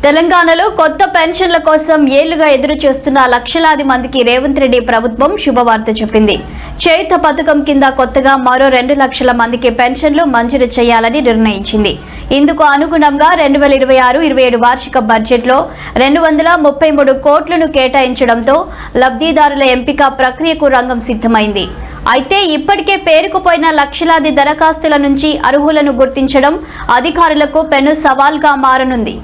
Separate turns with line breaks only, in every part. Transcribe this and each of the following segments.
తెలంగాణలో కొత్త పెన్షన్ల కోసం ఏళ్లుగా ఎదురు చూస్తున్న లక్షలాది మందికి రేవంత్ రెడ్డి ప్రభుత్వం శుభవార్త చెప్పింది. చేయుత పథకం కింద కొత్తగా మరో 2 లక్షల మందికి పెన్షన్లు మంజూరు చేయాలని నిర్ణయించింది. ఇందుకు అనుగుణంగా 2026-27 వార్షిక బడ్జెట్లో 233 కోట్లను కేటాయించడంతో లబ్ధిదారుల ఎంపిక ప్రక్రియకు రంగం సిద్ధమైంది. అయితే ఇప్పటికే పేరుకుపోయిన లక్షలాది దరఖాస్తుల నుంచి అర్హులను గుర్తించడం అధికారులకు పెను సవాల్గా మారనుంది.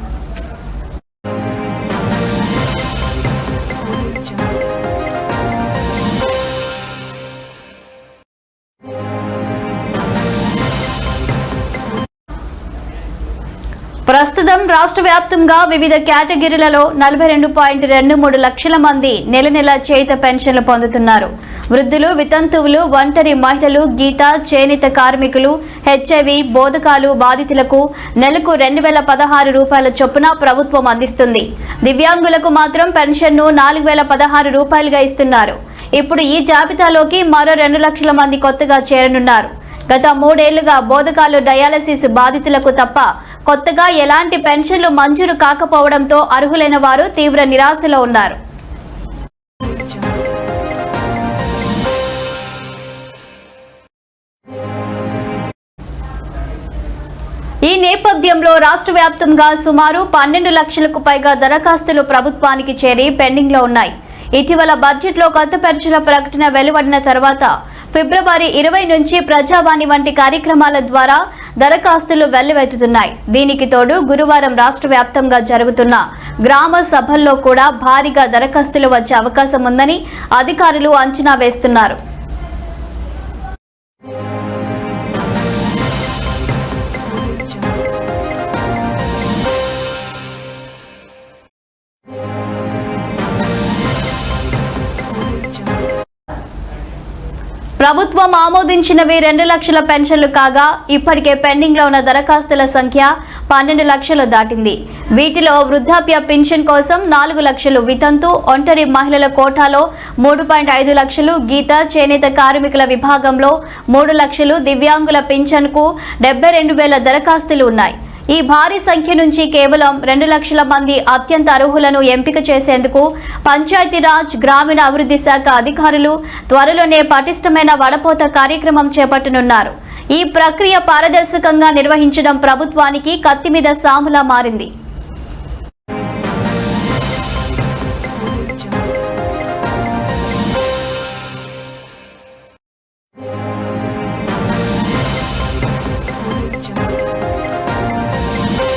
ప్రస్తుతం రాష్ట్ర వ్యాప్తంగా వివిధ కేటగిరీలలో 42.23 లక్షల మంది నెల చేయుత పెన్షన్లు పొందుతున్నారు. వృద్ధులు, వితంతువులు, ఒంటరి మహిళలు, గీత, చేనేత కార్మికులు, హెచ్ఐవి, బోధకాలు బాధితులకు నెలకు 2016 రూపాయల చొప్పున ప్రభుత్వం అందిస్తుంది. దివ్యాంగులకు మాత్రం పెన్షన్ను 4016 రూపాయలుగా ఇస్తున్నారు. ఇప్పుడు ఈ జాబితాలోకి మరో 2 లక్షల మంది కొత్తగా చేరనున్నారు. గత 3 ఏళ్లుగా బోధకాలు, డయాలసిస్ బాధితులకు తప్ప కొత్తగా ఎలాంటి పెన్షన్లు మంజూరు కాకపోవడంతో అర్హులైన వారు తీవ్ర నిరాశలో ఉన్నారు. ఈ నేపథ్యంలో రాష్ట్ర వ్యాప్తంగా సుమారు 12 లక్షలకు పైగా దరఖాస్తులు ప్రభుత్వానికి చేరి పెండింగ్ లో ఉన్నాయి. ఇటీవల బడ్జెట్లో కొత్త పెన్షన్ల ప్రకటన వెలువడిన తర్వాత ఫిబ్రవరి 20 నుంచి ప్రజావాణి వంటి కార్యక్రమాల ద్వారా దరఖాస్తులు వెల్లువెత్తుతున్నాయి. దీనికి తోడు గురువారం రాష్ట్ర వ్యాప్తంగా జరుగుతున్న గ్రామ సభల్లో కూడా భారీగా దరఖాస్తులు వచ్చే అవకాశం ఉందని అధికారులు అంచనా వేస్తున్నారు. ప్రభుత్వం ఆమోదించినవి 2 లక్షల పెన్షన్లు కాగా ఇప్పటికే పెండింగ్ లో ఉన్న దరఖాస్తుల సంఖ్య 12 లక్షలు దాటింది. వీటిలో వృద్ధాప్య పెన్షన్ కోసం 4 లక్షలు, వితంతు, ఒంటరి మహిళల కోటాలో 3.5 లక్షలు, గీత, చేనేత కార్మికుల విభాగంలో 3 లక్షలు, దివ్యాంగుల పెన్షన్కు 72,000 దరఖాస్తులు ఉన్నాయి. ఈ భారీ సంఖ్య నుంచి కేవలం 2 లక్షల మంది అత్యంత అర్హులను ఎంపిక చేసేందుకు పంచాయతీరాజ్, గ్రామీణ అభివృద్ధి శాఖ అధికారులు త్వరలోనే పటిష్టమైన వడపోత కార్యక్రమం చేపట్టనున్నారు. ఈ ప్రక్రియ పారదర్శకంగా నిర్వహించడం ప్రభుత్వానికి కత్తి మీద సాములా మారింది.